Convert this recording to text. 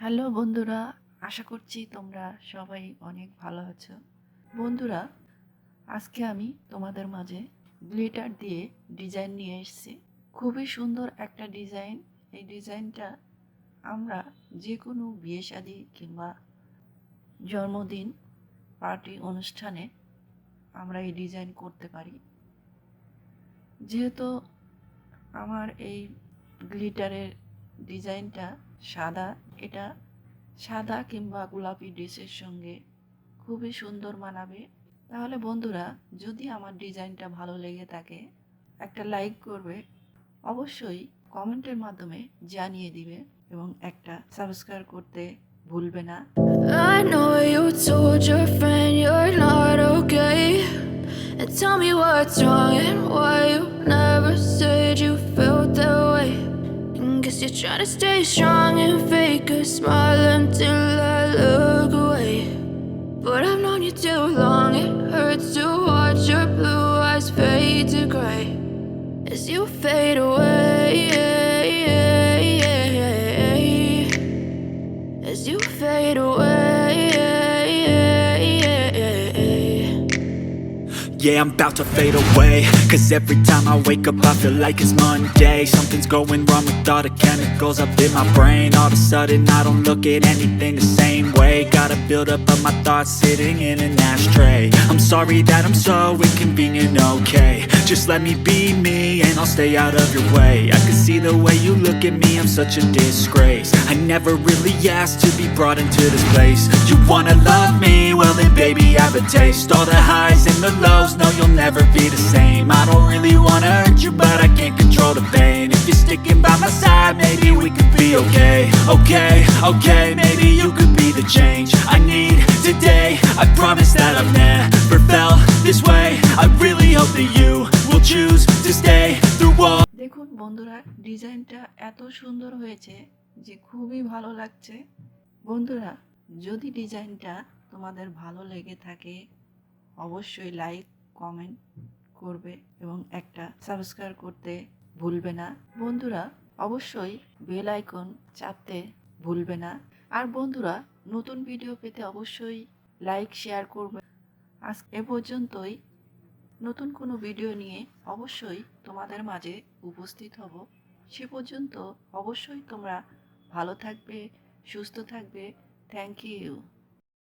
Hello বন্ধুরা, আশা করছি তোমরা সবাই অনেক ভালো আছো। বন্ধুরা, আজকে আমি তোমাদের মাঝে গ্লিটার দিয়ে ডিজাইন নিয়ে এসেছি। খুবই সুন্দর একটা ডিজাইন। এই ডিজাইনটা আমরা যে কোনো বিয়ে শাদী কিংবা জন্মদিন পার্টি অনুষ্ঠানে আমরা এই ডিজাইন করতে পারি। যেহেতু আমার এই গ্লিটারের ডিজাইনটা সাদা, এটা সাদা কিংবা গোলাপি ড্রেসের সঙ্গে খুবই সুন্দর মানাবে। তাহলে বন্ধুরা, যদি আমার ডিজাইনটা ভালো লেগে থাকে একটা লাইক করবে, অবশ্যই কমেন্টের মাধ্যমে জানিয়ে দিবে এবং একটা সাবস্ক্রাইব করতে ভুলবে না। I know you told your friend you're not okay, and tell me what's wrong and why you never said you felt that way. And guess you're trying to stay strong and fake a smile until I look away. But I've known you too long, it hurts to watch your blue eyes fade to gray as you fade away, as you fade away. Yeah, I'm about to fade away, 'cause every time I wake up I feel like it's Monday. Something's going wrong with all the chemicals up in my brain. All of a sudden I don't look at anything the same way. Got a build up of my thoughts sitting in an ashtray. I'm sorry that I'm so inconvenient, okay. Just let me be me and I'll stay out of your way. I can see the way you look at me, I'm such a disgrace. I never really asked to be brought into this place. You wanna love me? Well then baby have a taste. All the highs and the lows, no you'll never be the same. I don't really wanna hurt you, but I can't control the pain. If you're sticking by my side, maybe we could be okay. Okay, maybe you could be the change I need today. I promise that I've never felt this way. I really hope that you will choose to stay through all. দেখুন বন্ধুরা, ডিজাইনটা এত সুন্দর হয়েছে যে খুবই ভালো লাগছে। বন্ধুরা, যদি ডিজাইনটা তোমাদের ভালো লেগে থাকে অবশ্যই লাইক কমেন্ট করবে এবং একটা সাবস্ক্রাইব করতে ভুলবে না। বন্ধুরা, অবশ্যই বেল আইকন চাপতে ভুলবে না। আর বন্ধুরা, নতুন ভিডিও পেতে অবশ্যই লাইক শেয়ার করবে। আজ এ পর্যন্তই। নতুন কোনো ভিডিও নিয়ে অবশ্যই তোমাদের মাঝে উপস্থিত হব। সে পর্যন্ত অবশ্যই তোমরা ভালো থাকবে, সুস্থ থাকবে। Thank you.